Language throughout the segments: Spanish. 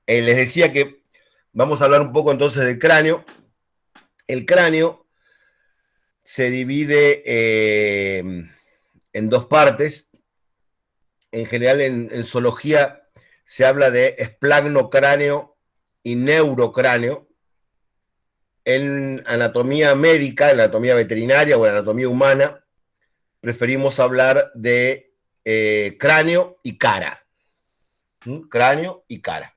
Les decía que vamos a hablar un poco entonces del cráneo. El cráneo se divide en dos partes. En general en zoología se habla de esplagno-cráneo y neurocráneo. En anatomía médica, en anatomía veterinaria o en anatomía humana, preferimos hablar de cráneo y cara. Cráneo y cara.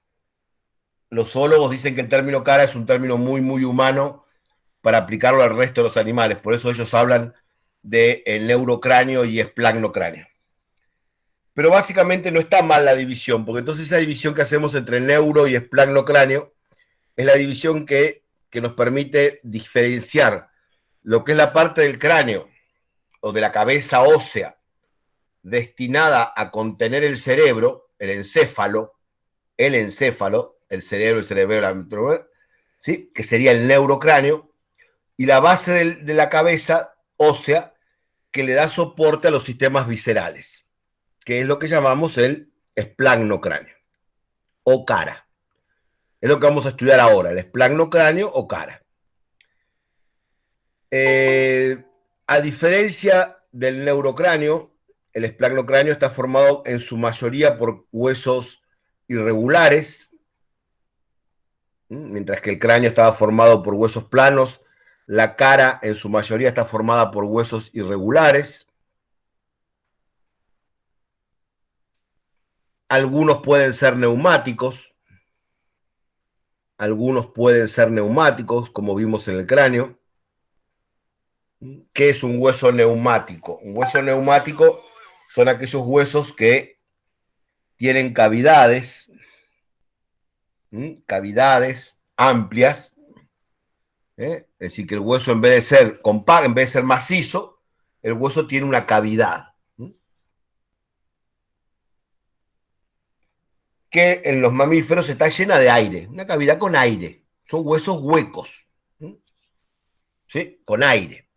Los zoólogos dicen que el término cara es un término muy, muy humano para aplicarlo al resto de los animales. Por eso ellos hablan de neurocráneo y esplagno-cráneo. Pero básicamente no está mal la división, porque entonces esa división que hacemos entre neuro y esplagno-cráneo es la división que nos permite diferenciar lo que es la parte del cráneo o de la cabeza ósea destinada a contener el cerebro, el cerebro, el cerebro, ¿sí? Que sería el neurocráneo, y la base de la cabeza ósea que le da soporte a los sistemas viscerales, que es lo que llamamos el esplagno-cráneo o cara. Es lo que vamos a estudiar ahora, el esplagno-cráneo o cara. A diferencia del neurocráneo, el esplagno-cráneo está formado en su mayoría por huesos irregulares, mientras que el cráneo estaba formado por huesos planos. La cara en su mayoría está formada por huesos irregulares. Algunos pueden ser neumáticos, como vimos en el cráneo. ¿Qué es un hueso neumático? Un hueso neumático son aquellos huesos que tienen cavidades amplias, es decir, que el hueso en vez de ser compacto, en vez de ser macizo, el hueso tiene una cavidad, que en los mamíferos está llena de aire, una cavidad con aire, son huesos huecos, ¿sí? Con aire.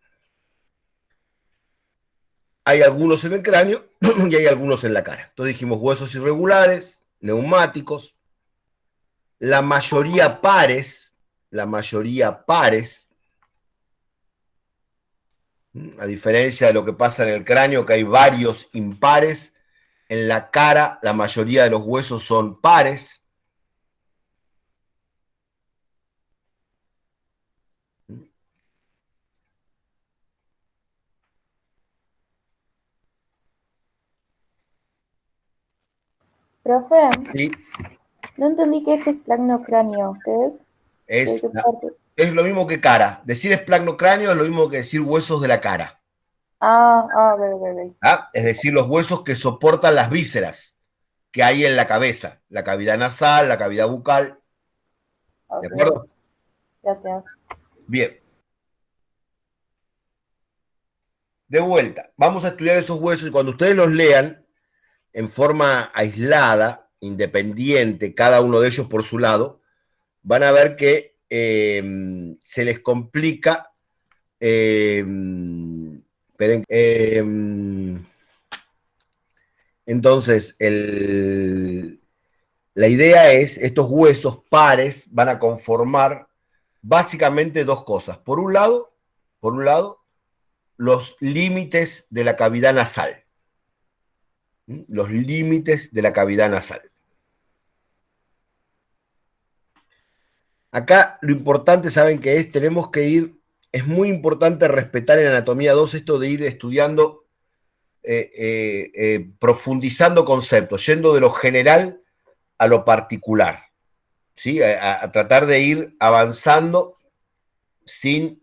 Hay algunos en el cráneo y hay algunos en la cara. Entonces dijimos huesos irregulares, neumáticos, la mayoría pares, a diferencia de lo que pasa en el cráneo, que hay varios impares, en la cara la mayoría de los huesos son pares. Profe, ¿Sí? no entendí qué es esplagno-cráneo. ¿Qué es? ¿De Es, qué parte? es lo mismo que cara. Decir esplagno-cráneo es lo mismo que decir huesos de la cara. Ok, ok, ok. ¿Ah? Es decir, los huesos que soportan las vísceras que hay en la cabeza, la cavidad nasal, la cavidad bucal. ¿De Ok, acuerdo? gracias. Bien. De vuelta, vamos a estudiar esos huesos y cuando ustedes los lean en forma aislada, independiente, cada uno de ellos por su lado, van a ver que se les complica. Esperen, entonces, la idea es, estos huesos pares van a conformar básicamente dos cosas. Por un lado, los límites de la cavidad nasal. Los límites de la cavidad nasal. Acá lo importante, ¿saben qué es? Tenemos que ir, es muy importante respetar en anatomía 2 esto de ir estudiando, profundizando conceptos, yendo de lo general a lo particular, ¿sí? A tratar de ir avanzando sin,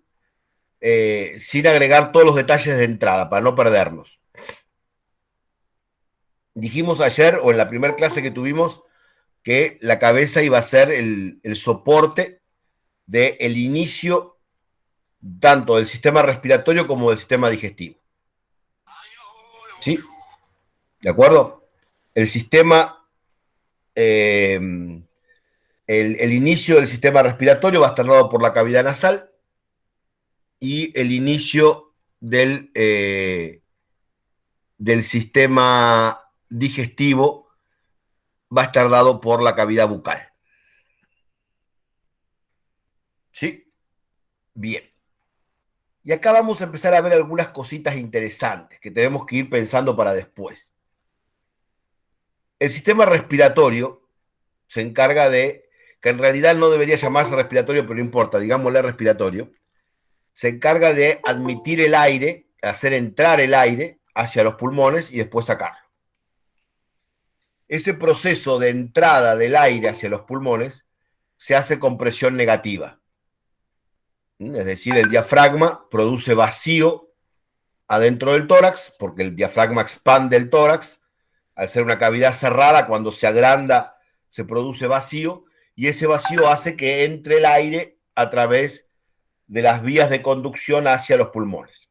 sin agregar todos los detalles de entrada, para no perdernos. Dijimos ayer, o en la primera clase que tuvimos, que la cabeza iba a ser el soporte del inicio tanto del sistema respiratorio como del sistema digestivo. ¿Sí? ¿De acuerdo? El sistema, el inicio del sistema respiratorio va a estar dado por la cavidad nasal y el inicio del sistema digestivo va a estar dado por la cavidad bucal. ¿Sí? Bien. Y acá vamos a empezar a ver algunas cositas interesantes que tenemos que ir pensando para después. El sistema respiratorio se encarga de, que en realidad no debería llamarse respiratorio, pero no importa, digámosle respiratorio, se encarga de admitir el aire, hacer entrar el aire hacia los pulmones y después sacarlo. Ese proceso de entrada del aire hacia los pulmones se hace con presión negativa. Es decir, el diafragma produce vacío adentro del tórax, porque el diafragma expande el tórax. Al ser una cavidad cerrada, cuando se agranda, se produce vacío, y ese vacío hace que entre el aire a través de las vías de conducción hacia los pulmones.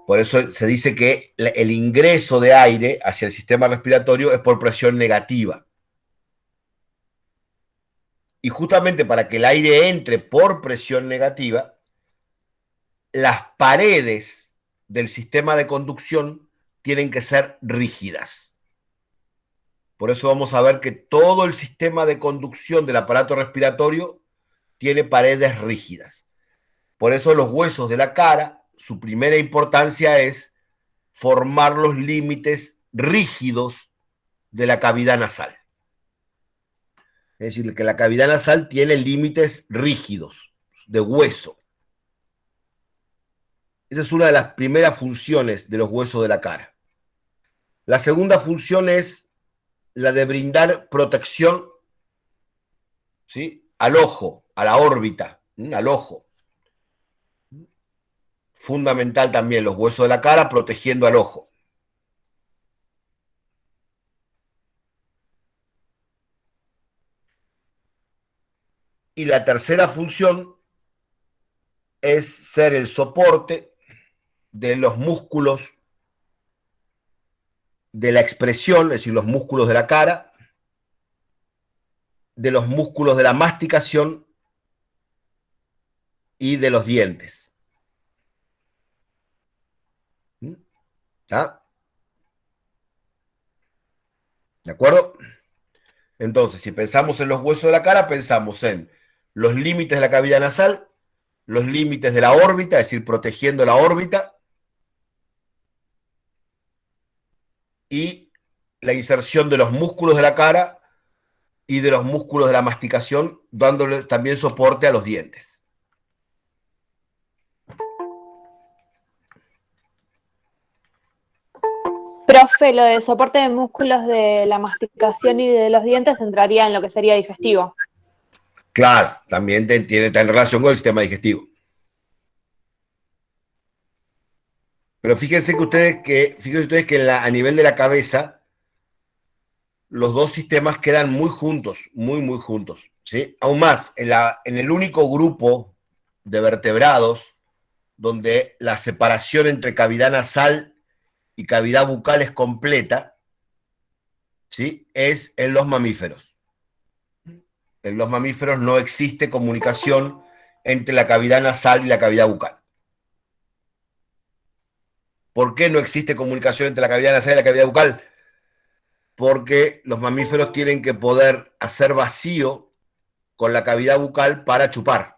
Por eso se dice que el ingreso de aire hacia el sistema respiratorio es por presión negativa. Y justamente para que el aire entre por presión negativa, las paredes del sistema de conducción tienen que ser rígidas. Por eso vamos a ver que todo el sistema de conducción del aparato respiratorio tiene paredes rígidas. Por eso los huesos de la cara, su primera importancia es formar los límites rígidos de la cavidad nasal. Es decir, que la cavidad nasal tiene límites rígidos, de hueso. Esa es una de las primeras funciones de los huesos de la cara. La segunda función es la de brindar protección, ¿sí?, al ojo, a la órbita, al ojo. Fundamental también los huesos de la cara protegiendo al ojo. Y la tercera función es ser el soporte de los músculos de la expresión, es decir, los músculos de la cara, de los músculos de la masticación y de los dientes. ¿Está? ¿De acuerdo? Entonces, si pensamos en los huesos de la cara, pensamos en los límites de la cavidad nasal, los límites de la órbita, es decir, protegiendo la órbita, y la inserción de los músculos de la cara y de los músculos de la masticación, dándole también soporte a los dientes. Profe, lo de soporte de músculos de la masticación y de los dientes entraría en lo que sería digestivo. Claro, también está en relación con el sistema digestivo. Pero fíjense ustedes que a nivel de la cabeza, los dos sistemas quedan muy juntos, muy, muy juntos. ¿Sí? Aún más, en el único grupo de vertebrados donde la separación entre cavidad nasal y cavidad bucal es completa, ¿sí?, es en los mamíferos. En los mamíferos no existe comunicación entre la cavidad nasal y la cavidad bucal. ¿Por qué no existe comunicación entre la cavidad nasal y la cavidad bucal? Porque los mamíferos tienen que poder hacer vacío con la cavidad bucal para chupar.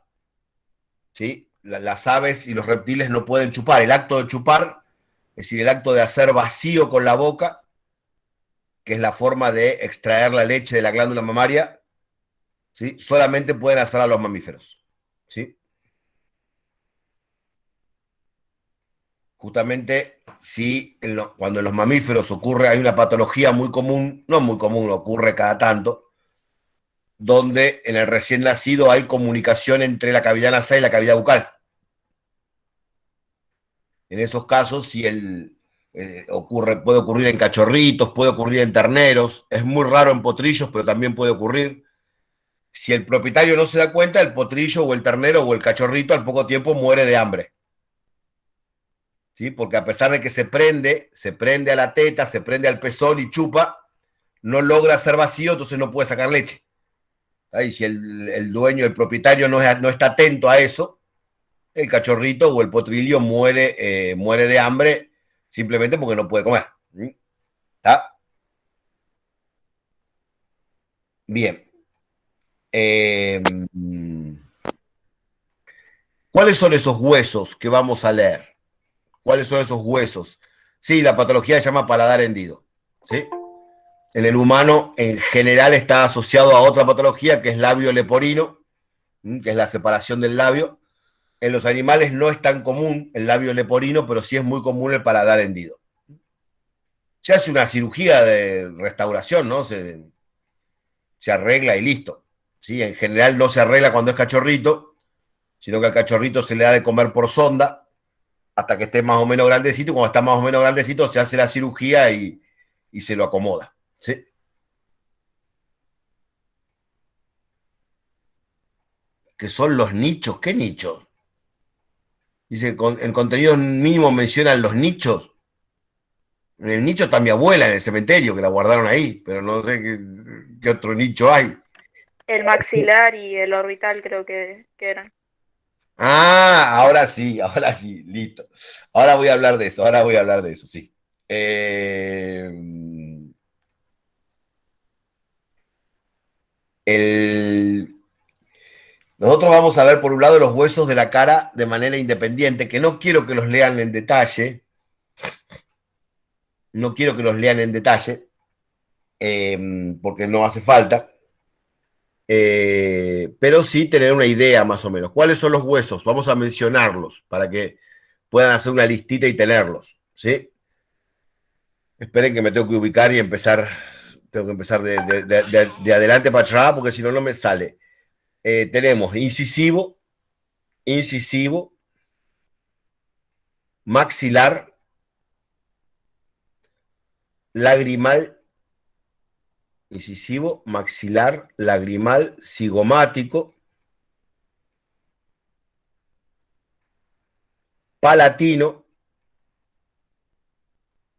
¿Sí? Las aves y los reptiles no pueden chupar. El acto de chupar, es decir, el acto de hacer vacío con la boca, que es la forma de extraer la leche de la glándula mamaria, ¿sí?, solamente pueden hacer a los mamíferos. ¿Sí? Justamente cuando en los mamíferos hay una patología muy común, no muy común, ocurre cada tanto, donde en el recién nacido hay comunicación entre la cavidad nasal y la cavidad bucal. En esos casos, si puede ocurrir en cachorritos, puede ocurrir en terneros, es muy raro en potrillos, pero también puede ocurrir. Si el propietario no se da cuenta, el potrillo o el ternero o el cachorrito al poco tiempo muere de hambre. ¿Sí? Porque a pesar de que se prende a la teta, se prende al pezón y chupa, no logra hacer vacío, entonces no puede sacar leche. Y si el dueño, el propietario no está atento a eso, el cachorrito o el potrillo muere de hambre simplemente porque no puede comer. ¿Está? Bien. ¿Cuáles son esos huesos que vamos a leer? ¿Cuáles son esos huesos? Sí, la patología se llama paladar hendido. ¿Sí? En el humano, en general, está asociado a otra patología que es labio leporino, que es la separación del labio. En los animales no es tan común el labio leporino, pero sí es muy común el paladar hendido. Se hace una cirugía de restauración, ¿no? Se arregla y listo. ¿Sí? En general no se arregla cuando es cachorrito, sino que al cachorrito se le da de comer por sonda hasta que esté más o menos grandecito, y cuando está más o menos grandecito se hace la cirugía y se lo acomoda. ¿Sí? ¿Qué son los nichos? ¿Qué nichos? Dice, en contenido mínimo mencionan los nichos. En el nicho está mi abuela en el cementerio, que la guardaron ahí, pero no sé qué otro nicho hay. El maxilar y el orbital creo que eran. Ah, ahora sí, listo. Ahora voy a hablar de eso, sí. Eh, el, Nosotros vamos a ver por un lado los huesos de la cara de manera independiente, que no quiero que los lean en detalle, no quiero que los lean en detalle, porque no hace falta, pero sí tener una idea más o menos. ¿Cuáles son los huesos? Vamos a mencionarlos para que puedan hacer una listita y tenerlos, ¿sí? Esperen que me tengo que ubicar y empezar, tengo que empezar de adelante para atrás, porque si no, no me sale. Tenemos incisivo, maxilar, lagrimal, incisivo, maxilar, lagrimal, cigomático, palatino,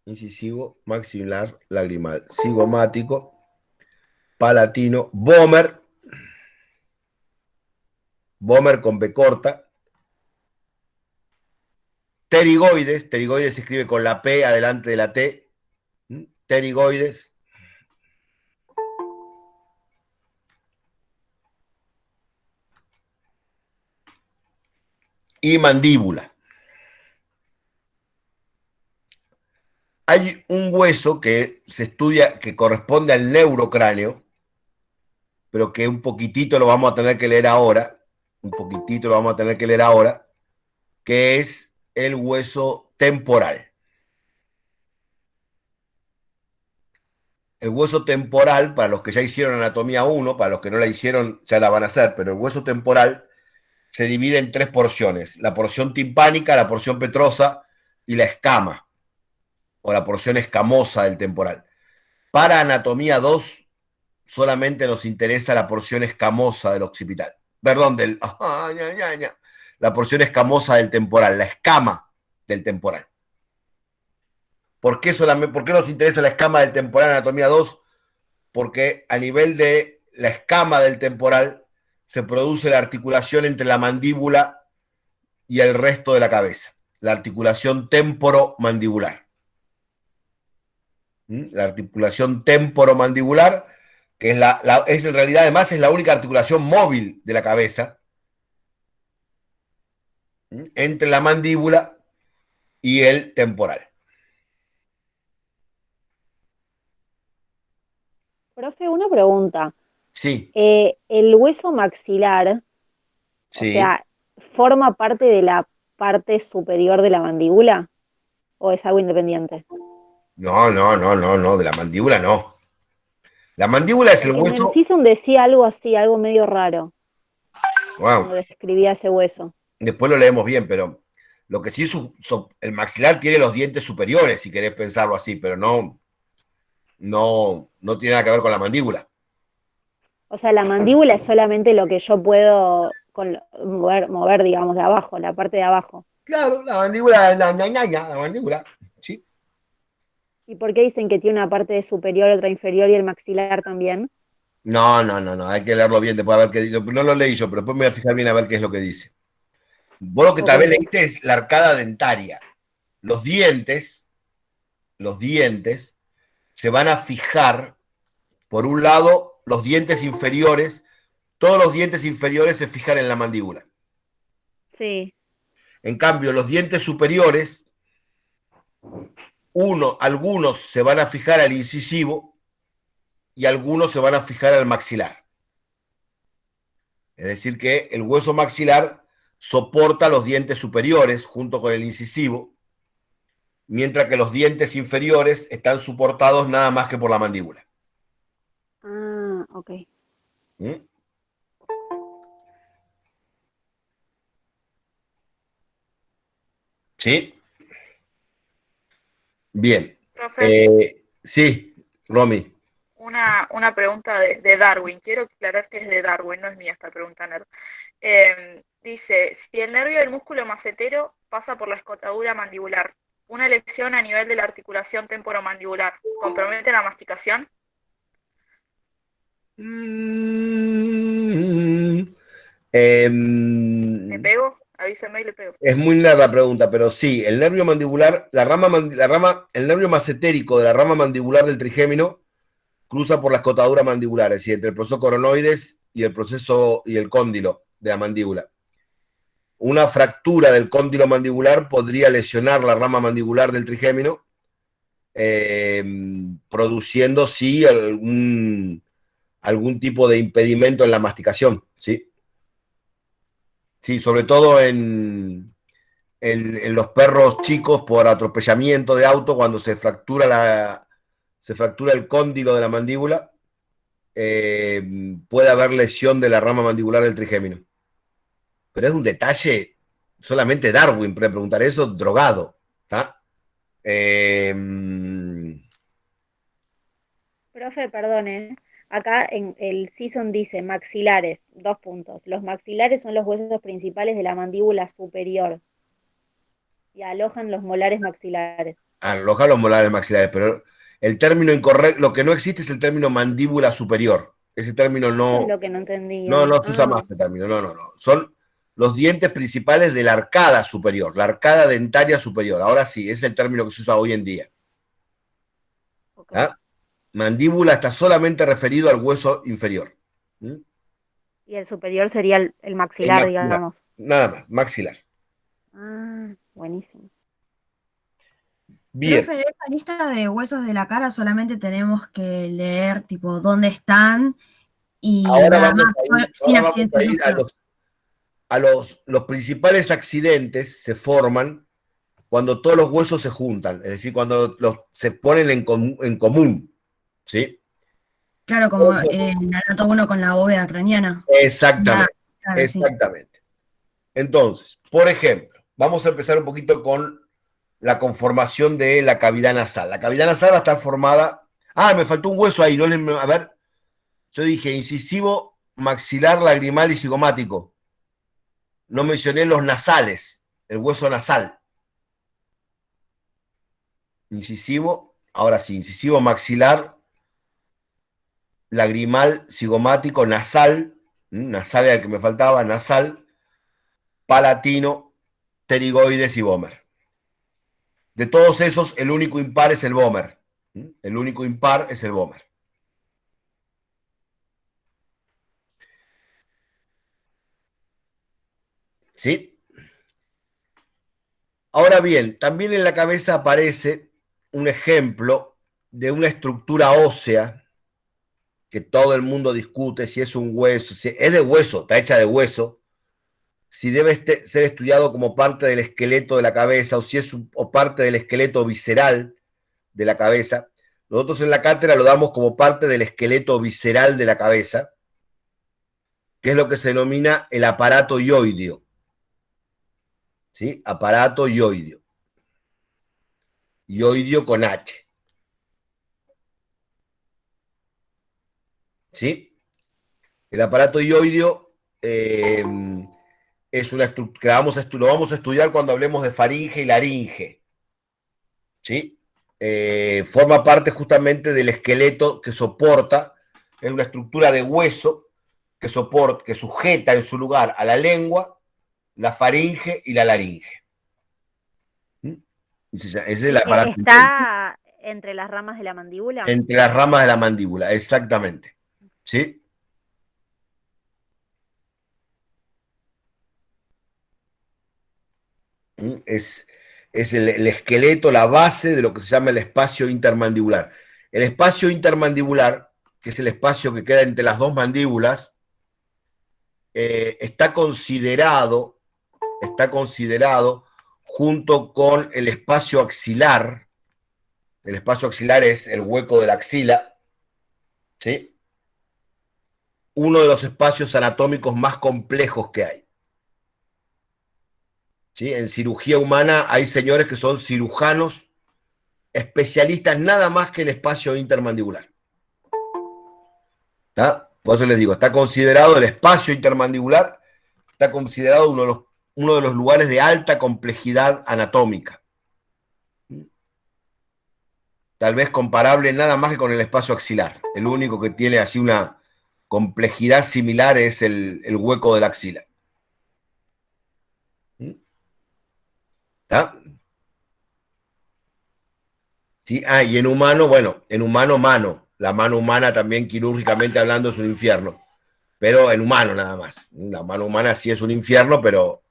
incisivo, maxilar, lagrimal, cigomático, palatino, Bomer con B corta, pterigoides se escribe con la P adelante de la T, pterigoides, y mandíbula. Hay un hueso que se estudia que corresponde al neurocráneo, pero que un poquitito lo vamos a tener que leer ahora, que es el hueso temporal. El hueso temporal, para los que ya hicieron anatomía 1, para los que no la hicieron ya la van a hacer, pero el hueso temporal se divide en 3 porciones: la porción timpánica, la porción petrosa y la escama, o la porción escamosa del temporal. Para anatomía 2, solamente nos interesa la porción escamosa del occipital. Perdón, la porción escamosa del temporal, la escama del temporal. ¿Por qué nos interesa la escama del temporal en anatomía 2? Porque a nivel de la escama del temporal se produce la articulación entre la mandíbula y el resto de la cabeza, la articulación temporomandibular. La articulación temporomandibular, que es en realidad además es la única articulación móvil de la cabeza, entre la mandíbula y el temporal. Profe, una pregunta. Sí, ¿El hueso maxilar, o sí. sea, forma parte de la parte superior de la mandíbula o es algo independiente? No, de la mandíbula no. La mandíbula es el Porque hueso. Mendelssohn decía algo así, algo medio raro, Wow, cuando describía ese hueso. después lo leemos bien, pero lo que sí es el maxilar tiene los dientes superiores, si querés pensarlo así, pero no tiene nada que ver con la mandíbula. O sea, la mandíbula es solamente lo que yo puedo mover, digamos, de abajo, la parte de abajo. Claro, la mandíbula, la mandíbula, sí. ¿Y por qué dicen que tiene una parte superior, otra inferior y el maxilar también? No, hay que leerlo bien, después a ver qué dice. No lo leí yo, pero después me voy a fijar bien a ver qué es lo que dice. Vos lo que Ok, tal vez leíste es la arcada dentaria. Los dientes, los dientes se van a fijar, por un lado, los dientes inferiores, todos los dientes inferiores se fijan en la mandíbula. Sí. En cambio, los dientes superiores, algunos se van a fijar al incisivo y algunos se van a fijar al maxilar. Es decir, que el hueso maxilar soporta los dientes superiores junto con el incisivo, mientras que los dientes inferiores están soportados nada más que por la mandíbula. Ah, ok. ¿Mm? ¿Sí? Bien. Profe, Sí, Romy. una pregunta de Darwin. Quiero aclarar que es de Darwin, no es mía esta pregunta, nerd. Dice, si el nervio del músculo macetero pasa por la escotadura mandibular, una lesión a nivel de la articulación temporomandibular, ¿compromete la masticación? ¿Me pego? Avísame y le pego. Es muy larga la pregunta, pero sí, el nervio mandibular, el nervio macetérico de la rama mandibular del trigémino cruza por la escotadura mandibular, es decir, entre el proceso coronoides y el cóndilo de la mandíbula. Una fractura del cóndilo mandibular podría lesionar la rama mandibular del trigémino, produciendo, sí, algún tipo de impedimento en la masticación, ¿sí? Sí, sobre todo en los perros chicos por atropellamiento de auto, cuando se fractura el cóndilo de la mandíbula, puede haber lesión de la rama mandibular del trigémino. Pero es un detalle, solamente Darwin puede preguntar eso, drogado. ¿Está? Profe, perdone. Acá en el Season dice maxilares, 2 puntos. Los maxilares son los huesos principales de la mandíbula superior y alojan los molares maxilares. Aloja los molares maxilares, pero el término incorrecto, lo que no existe es el término mandíbula superior. Ese término Eso es no, lo que no entendía. no se usa más ese término, no. Son los dientes principales de la arcada superior, la arcada dentaria superior. Ahora sí, es el término que se usa hoy en día. Okay. ¿Ah? Mandíbula está solamente referido al hueso inferior. ¿Mm? Y el superior sería el El maxilar, maxilar, digamos. nada más, maxilar. Ah, buenísimo. Bien. Profe, de esta lista de huesos de la cara solamente tenemos que leer tipo dónde están y Ahora nada vamos más, a ir, sin ahora vamos accidentes a de ir a uso. los principales accidentes se forman cuando todos los huesos se juntan, es decir, cuando se ponen en común, ¿sí? Claro, como en Anato 1 con la bóveda craneana. Exactamente, Claro, sí. exactamente. Entonces, por ejemplo, vamos a empezar un poquito con la conformación de la cavidad nasal. La cavidad nasal va a estar formada... Ah, me faltó un hueso ahí, a ver, yo dije incisivo, maxilar, lagrimal y cigomático. No mencioné los nasales, el hueso nasal. Incisivo, ahora sí, incisivo, maxilar, lagrimal, cigomático, nasal, nasal era el que me faltaba, nasal, palatino, pterigoides y vómer. De todos esos, el único impar es el vómer. El único impar es el vómer. ¿Sí? Ahora bien, también en la cabeza aparece un ejemplo de una estructura ósea que todo el mundo discute si es un hueso, si es de hueso, está hecha de hueso, si debe ser estudiado como parte del esqueleto de la cabeza o si es o parte del esqueleto visceral de la cabeza. Nosotros en la cátedra lo damos como parte del esqueleto visceral de la cabeza, que es lo que se denomina el aparato ioideo. ¿Sí? Aparato ioideo. Ioideo con H. ¿Sí? El aparato ioideo es una estructura que lo vamos a estudiar cuando hablemos de faringe y laringe. ¿Sí? Forma parte justamente del esqueleto que soporta, es una estructura de hueso que sujeta en su lugar a la lengua, la faringe y la laringe. Ese es el aparato ¿Está entre las ramas de la mandíbula? entre las ramas de la mandíbula, exactamente. ¿sí? Es el esqueleto, la base de lo que se llama el espacio intermandibular. El espacio intermandibular, que es el espacio que queda entre las dos mandíbulas, está considerado junto con el espacio axilar. El espacio axilar es el hueco de la axila, ¿sí? Uno de los espacios anatómicos más complejos que hay. ¿Sí? En cirugía humana hay señores que son cirujanos especialistas nada más que en espacio intermandibular. ¿Tá? Por eso les digo, está considerado el espacio intermandibular, está considerado uno de los lugares de alta complejidad anatómica. Tal vez comparable nada más que con el espacio axilar. El único que tiene así una complejidad similar es el hueco de la axila. ¿Está? ¿Sí? Ah, y en humano, bueno, en humano, mano. La mano humana también quirúrgicamente hablando es un infierno. Pero en humano nada más. La mano humana sí es un infierno, pero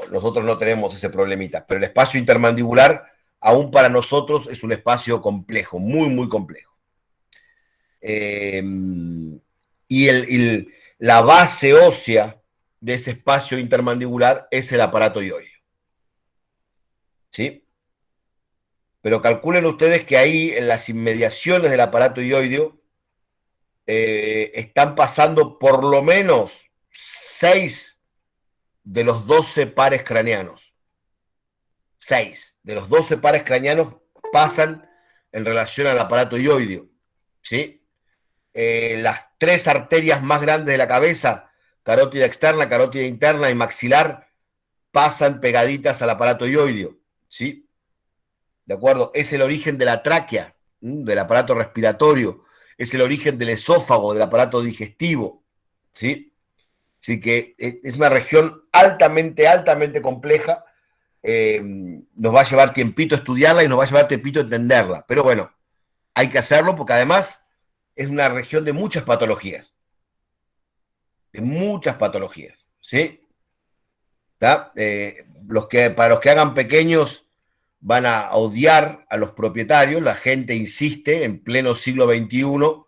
nosotros no tenemos ese problemita. Pero el espacio intermandibular, aún para nosotros, es un espacio complejo, muy, muy complejo. Y la base ósea de ese espacio intermandibular es el aparato ioideo. ¿Sí? Pero calculen ustedes que ahí, en las inmediaciones del aparato ioideo, están pasando por lo menos 6 de los 12 pares craneanos. 6 de los 12 pares craneanos pasan en relación al aparato ioideo. ¿Sí? Las 3 arterias más grandes de la cabeza, carótida externa, carótida interna y maxilar, pasan pegaditas al aparato ioideo. ¿Sí? ¿De acuerdo? Es el origen de la tráquea, del aparato respiratorio, es el origen del esófago, del aparato digestivo, ¿sí? Así que es una región altamente, altamente compleja. Nos va a llevar tiempito estudiarla y nos va a llevar tiempito entenderla. Pero bueno, hay que hacerlo porque además es una región de muchas patologías. De muchas patologías, ¿sí? ¿Tá? Para los que hagan pequeños van a odiar a los propietarios. La gente insiste en pleno siglo XXI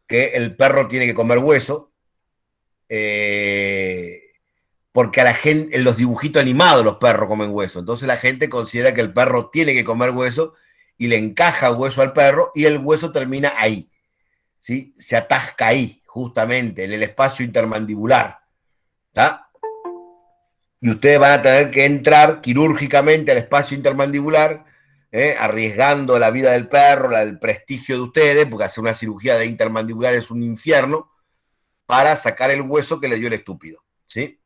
que el perro tiene que comer hueso, porque a la gente, en los dibujitos animados los perros comen hueso. Entonces la gente considera que el perro tiene que comer hueso y le encaja hueso al perro y el hueso termina ahí, ¿sí? Se atasca ahí, justamente, en el espacio intermandibular. ¿Tá? Y ustedes van a tener que entrar quirúrgicamente al espacio intermandibular, arriesgando la vida del perro, el prestigio de ustedes, porque hacer una cirugía de intermandibular es un infierno, para sacar el hueso que le dio el estúpido, ¿sí?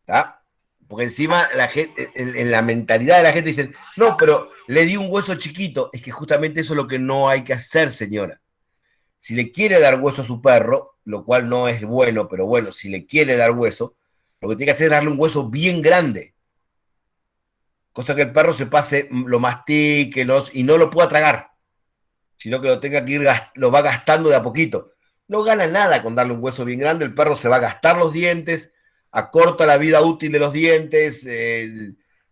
¿Tá? Porque encima la gente, en la mentalidad de la gente dicen, no, pero le di un hueso chiquito. Es que justamente eso es lo que no hay que hacer, señora. Si le quiere dar hueso a su perro, lo cual no es bueno, pero bueno, si le quiere dar hueso, lo que tiene que hacer es darle un hueso bien grande. Cosa que el perro se pase, lo mastique y no lo pueda tragar, sino que lo tenga que lo va gastando de a poquito. No gana nada con darle un hueso bien grande, el perro se va a gastar los dientes, acorta la vida útil de los dientes,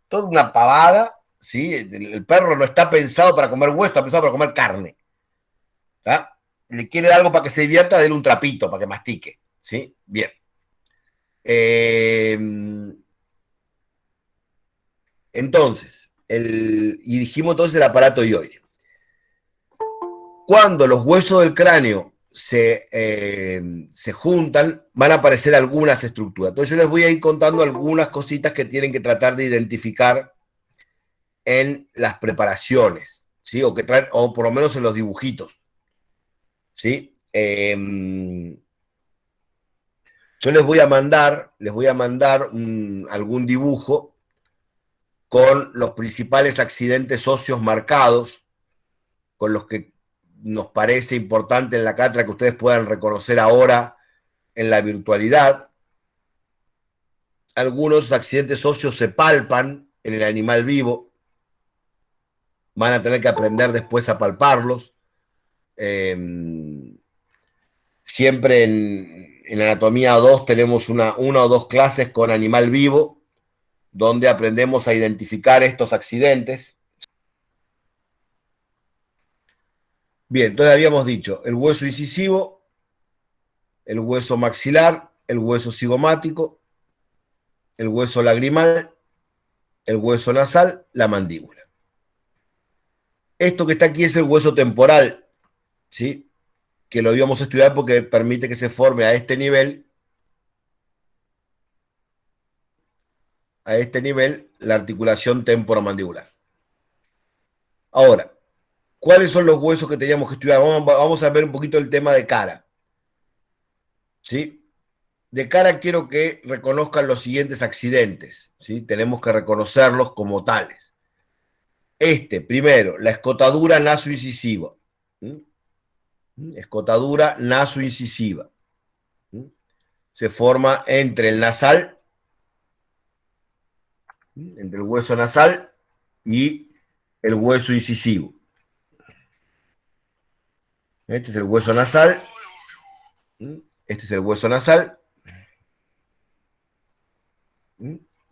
toda una pavada, ¿sí? El perro no está pensado para comer hueso, está pensado para comer carne. ¿Tá? Le quiere dar algo para que se divierta, dale un trapito para que mastique, ¿sí? Bien. Entonces, y dijimos entonces el aparato ioideo. Cuando los huesos del cráneo se juntan, van a aparecer algunas estructuras. Entonces yo les voy a ir contando algunas cositas que tienen que tratar de identificar en las preparaciones, ¿sí? O por lo menos en los dibujitos, ¿sí? Yo les voy a mandar algún dibujo con los principales accidentes óseos marcados, con los que nos parece importante en la cátedra que ustedes puedan reconocer ahora en la virtualidad. Algunos accidentes óseos se palpan en el animal vivo, van a tener que aprender después a palparlos. Siempre en anatomía 2 tenemos una o dos clases con animal vivo, donde aprendemos a identificar estos accidentes. Bien, entonces habíamos dicho el hueso incisivo, el hueso maxilar, el hueso cigomático, el hueso lagrimal, el hueso nasal, la mandíbula. Esto que está aquí es el hueso temporal, ¿sí? Que lo íbamos a estudiar porque permite que se forme a este nivel la articulación temporomandibular. Ahora, ¿cuáles son los huesos que teníamos que estudiar? Vamos a ver un poquito el tema de cara. ¿Sí? De cara quiero que reconozcan los siguientes accidentes, ¿sí? Tenemos que reconocerlos como tales. Primero, la escotadura nasoincisiva. ¿Sí? Escotadura nasoincisiva. ¿Sí? Se forma entre el nasal, ¿sí? Entre el hueso nasal y el hueso incisivo. Este es el hueso nasal. Este es el hueso nasal.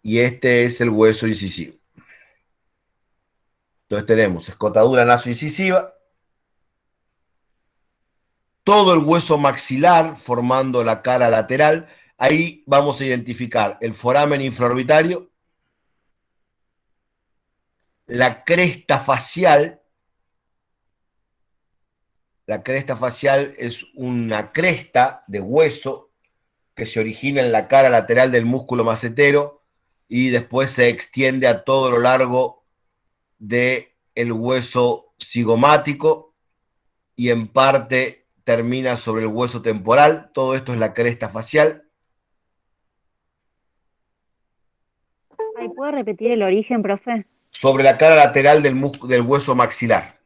Y este es el hueso incisivo. Entonces tenemos escotadura nasoincisiva, todo el hueso maxilar formando la cara lateral. Ahí vamos a identificar el foramen infraorbitario, la cresta facial. La cresta facial es una cresta de hueso que se origina en la cara lateral del músculo macetero y después se extiende a todo lo largo del hueso cigomático y en parte termina sobre el hueso temporal. Todo esto es la cresta facial. Ay, ¿puedo repetir el origen, profe? Sobre la cara lateral del hueso maxilar.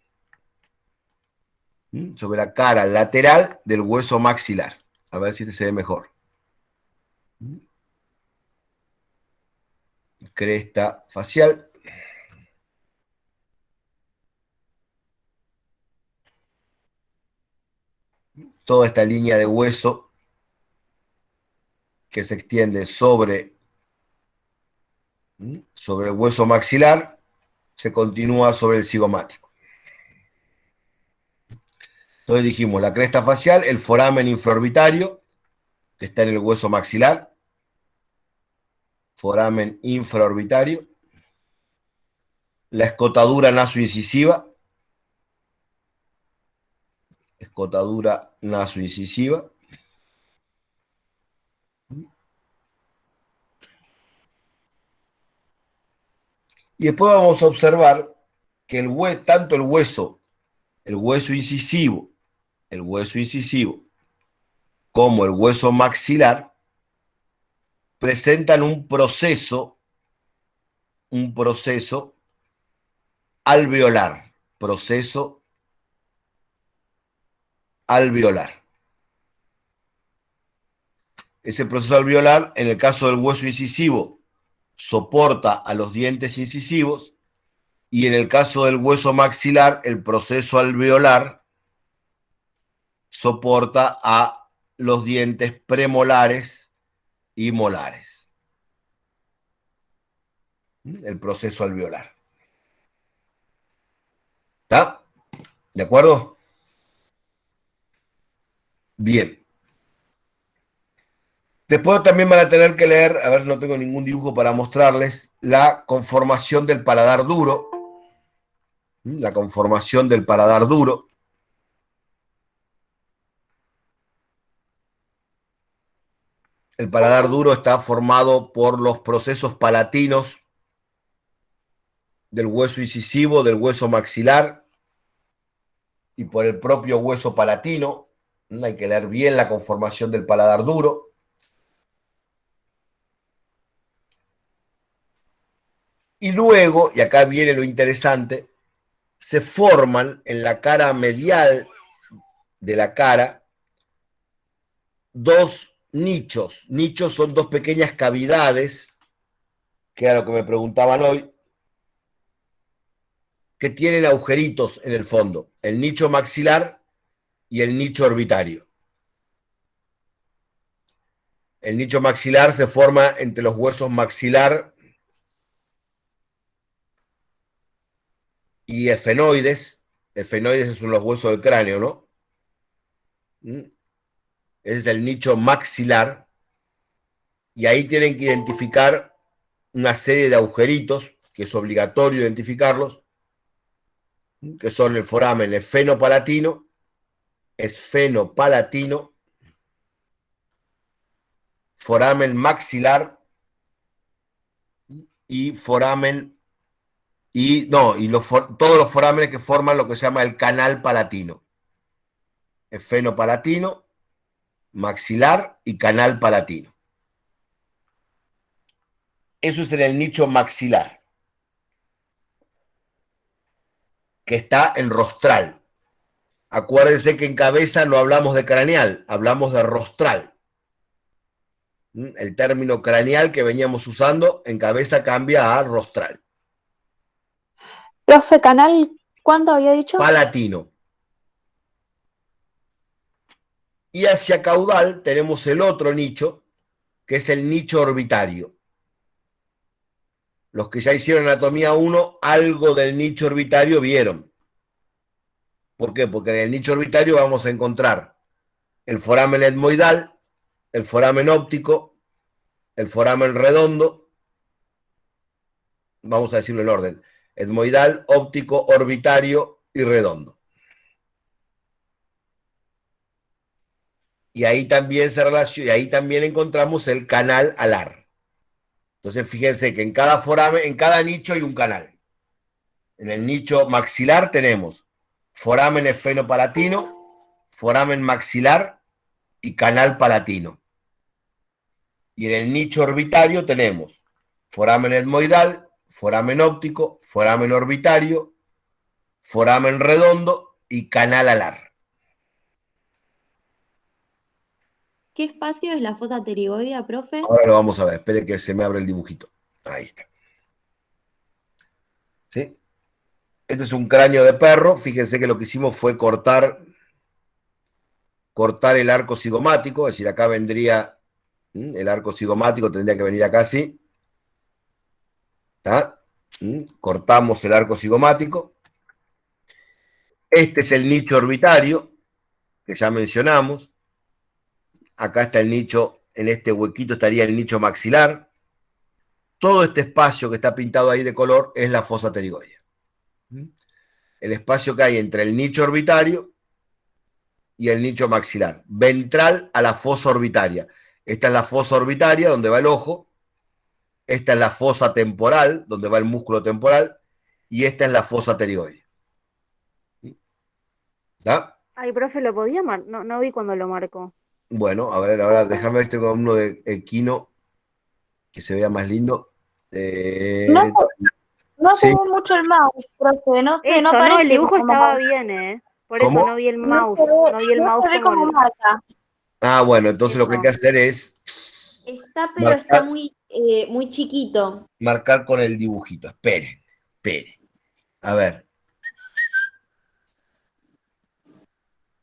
Sobre la cara lateral del hueso maxilar. A ver si este se ve mejor. Cresta facial. Toda esta línea de hueso que se extiende sobre el hueso maxilar, se continúa sobre el cigomático. Entonces dijimos la cresta facial, el foramen infraorbitario, que está en el hueso maxilar, foramen infraorbitario, la escotadura nasoincisiva, escotadura nasoincisiva, y después vamos a observar que tanto el hueso incisivo, como el hueso maxilar presentan un proceso alveolar, Ese proceso alveolar, en el caso del hueso incisivo, soporta a los dientes incisivos, y en el caso del hueso maxilar, el proceso alveolar soporta a los dientes premolares y molares. El proceso alveolar. ¿Está? ¿De acuerdo? Bien. Después también van a tener que leer, a ver, no tengo ningún dibujo para mostrarles, la conformación del paladar duro. La conformación del paladar duro. El paladar duro está formado por los procesos palatinos del hueso incisivo, del hueso maxilar y por el propio hueso palatino. Hay que leer bien la conformación del paladar duro. Y luego, y acá viene lo interesante, se forman en la cara medial de la cara dos nichos. Nichos son dos pequeñas cavidades, que era lo que me preguntaban hoy, que tienen agujeritos en el fondo, el nicho maxilar y el nicho orbitario. El nicho maxilar se forma entre los huesos maxilar y efenoides. Efenoides son los huesos del cráneo, ¿no? Ese es el nicho maxilar. Y ahí tienen que identificar una serie de agujeritos, que es obligatorio identificarlos, que son el foramen esfenopalatino, foramen maxilar y foramen todos los forámenes que forman lo que se llama el canal palatino. Esfenopalatino, maxilar y canal palatino. Eso es en el nicho maxilar, que está en rostral. Acuérdense que en cabeza no hablamos de craneal, hablamos de rostral. El término craneal que veníamos usando en cabeza cambia a rostral. Profe, canal, ¿cuánto había dicho? Palatino. Y hacia caudal tenemos el otro nicho, que es el nicho orbitario. Los que ya hicieron anatomía 1, algo del nicho orbitario vieron. ¿Por qué? Porque en el nicho orbitario vamos a encontrar el foramen etmoidal, el foramen óptico, el foramen redondo, vamos a decirlo en orden, etmoidal, óptico, orbitario y redondo. Y ahí también se relaciona, y ahí también encontramos el canal alar. Entonces fíjense que en cada foramen, en cada nicho hay un canal. En el nicho maxilar tenemos foramen esfenopalatino, foramen maxilar y canal palatino. Y en el nicho orbitario tenemos foramen etmoidal, foramen óptico, foramen orbitario, foramen redondo y canal alar. ¿Qué espacio es la fosa pterigoidea, profe? Ahora lo vamos a ver, espere que se me abra el dibujito. Ahí está. ¿Sí? Este es un cráneo de perro. Fíjense que lo que hicimos fue cortar el arco cigomático, es decir, acá vendría el arco cigomático, tendría que venir acá así. ¿Está? Cortamos el arco cigomático. Este es el nicho orbitario, que ya mencionamos. Acá está el nicho, en este huequito estaría el nicho maxilar. Todo este espacio que está pintado ahí de color es la fosa pterigoidea. El espacio que hay entre el nicho orbitario y el nicho maxilar, ventral a la fosa orbitaria. Esta es la fosa orbitaria, donde va el ojo. Esta es la fosa temporal, donde va el músculo temporal. Y esta es la fosa pterigoidea. ¿Está? Ay, profe, ¿lo podía marcar? No, no vi cuando lo marcó. Bueno, a ver, ahora déjame ver este con uno de equino que se vea más lindo. No, no Sí. se ve mucho el mouse, profe, no sé, Eso, no no, parece el dibujo como estaba marca. bien, ¿eh? Por ¿Cómo? eso no vi el mouse, no vi el No mouse se ve como como el... marca. Ah, bueno, entonces lo que hay que Eso. hacer es Está, pero está muy chiquito. marcar con el dibujito. Espere. A ver.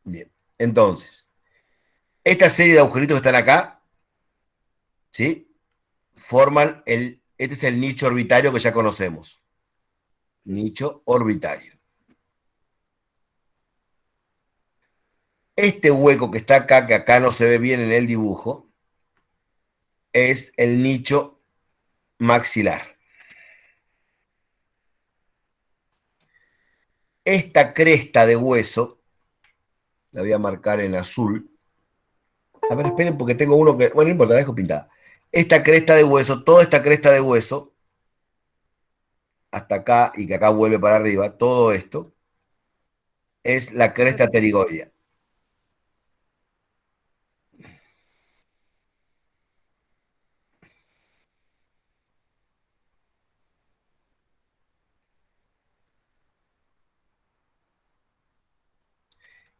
Bien. Entonces, esta serie de agujeritos que están acá, ¿sí? Forman este es el nicho orbitario que ya conocemos. Nicho orbitario. Este hueco que está acá, que acá no se ve bien en el dibujo, es el nicho maxilar. Esta cresta de hueso, la voy a marcar en azul. A ver, esperen porque tengo uno que... Bueno, no importa, la dejo pintada. Esta cresta de hueso, toda esta cresta de hueso, hasta acá y que acá vuelve para arriba, todo esto, es la cresta pterigoidea.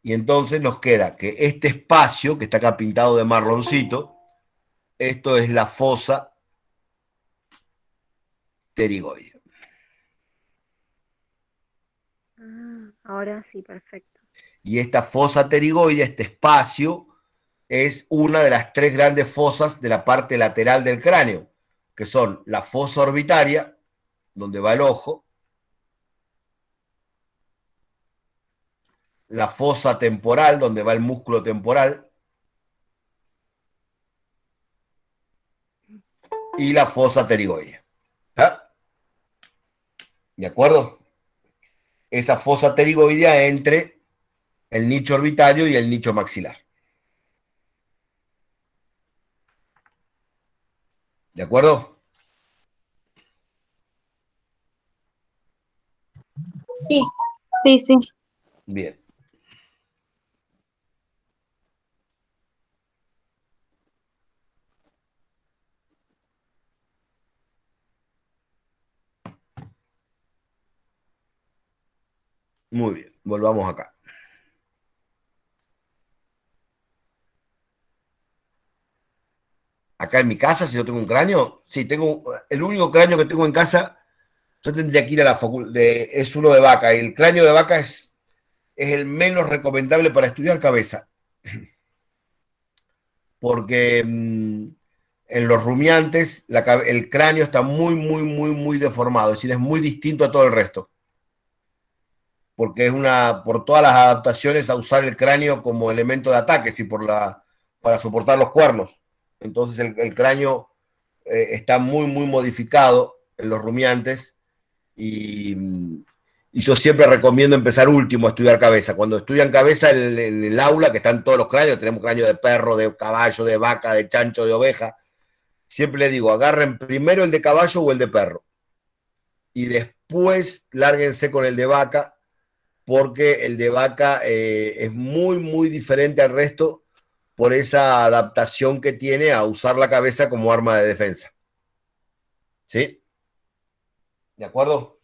Y entonces nos queda que este espacio, que está acá pintado de marroncito, esto es la fosa pterigoidea. Ah, ahora sí, perfecto. Y esta fosa pterigoidea, este espacio, es una de las tres grandes fosas de la parte lateral del cráneo, que son la fosa orbitaria, donde va el ojo, la fosa temporal, donde va el músculo temporal, y la fosa pterigoidea. ¿Está? ¿De acuerdo? Esa fosa pterigoidea entre el nicho orbitario y el nicho maxilar. ¿De acuerdo? Sí, sí, sí. Bien. Muy bien, volvamos acá. Acá en mi casa, si yo tengo un cráneo, sí, tengo el único cráneo que tengo en casa, yo tendría que ir a la facultad, es uno de vaca, y el cráneo de vaca es el menos recomendable para estudiar cabeza, porque en los rumiantes el cráneo está muy, muy, muy, muy deformado, es decir, es muy distinto a todo el resto, porque es por todas las adaptaciones a usar el cráneo como elemento de ataque, y para soportar los cuernos. Entonces el cráneo está muy, muy modificado en los rumiantes y, y yo siempre recomiendo empezar último a estudiar cabeza. Cuando estudian cabeza en el aula, que están todos los cráneos, tenemos cráneo de perro, de caballo, de vaca, de chancho, de oveja, siempre les digo, agarren primero el de caballo o el de perro y después lárguense con el de vaca, porque el de vaca es muy, muy diferente al resto por esa adaptación que tiene a usar la cabeza como arma de defensa. ¿Sí? ¿De acuerdo?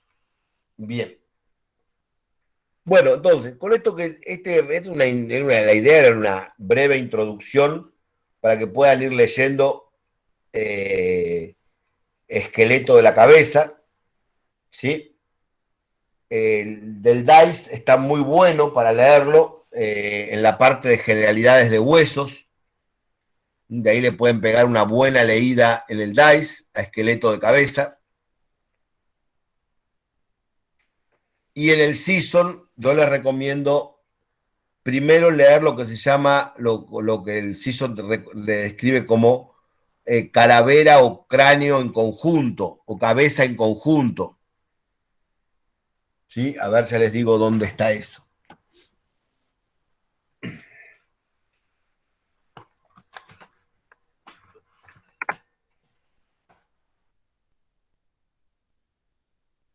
Bien. Bueno, entonces, con esto que la idea era una breve introducción para que puedan ir leyendo esqueleto de la cabeza, ¿sí? El del DICE está muy bueno para leerlo en la parte de generalidades de huesos. De ahí le pueden pegar una buena leída en el DICE a esqueleto de cabeza. Y en el Season yo les recomiendo primero leer lo que se llama, lo que el Season le describe como calavera o cráneo en conjunto, o cabeza en conjunto. ¿Sí? A ver, ya les digo dónde está eso.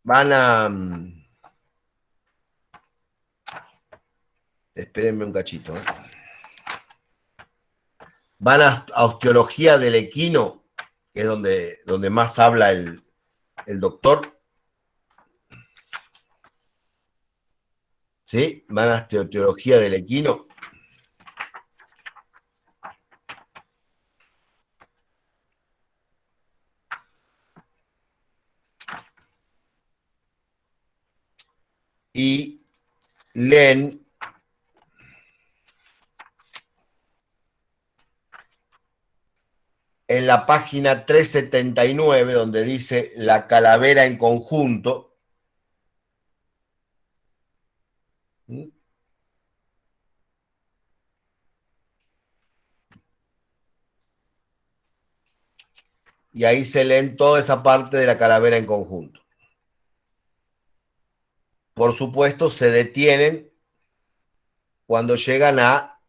Van a... espérenme un cachito. Van a osteología del equino, que es donde más habla el doctor. ¿Sí? Van a osteología del equino. Y leen en la página 379, donde dice la calavera en conjunto. Y ahí se leen toda esa parte de la calavera en conjunto. Por supuesto, se detienen cuando llegan a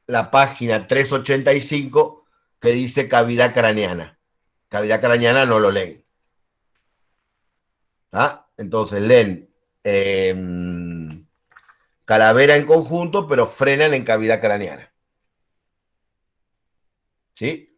la página 385, que dice cavidad craneana. Cavidad craneana no lo leen. ¿Ah? Entonces leen calavera en conjunto, pero frenan en cavidad craneana. ¿Sí?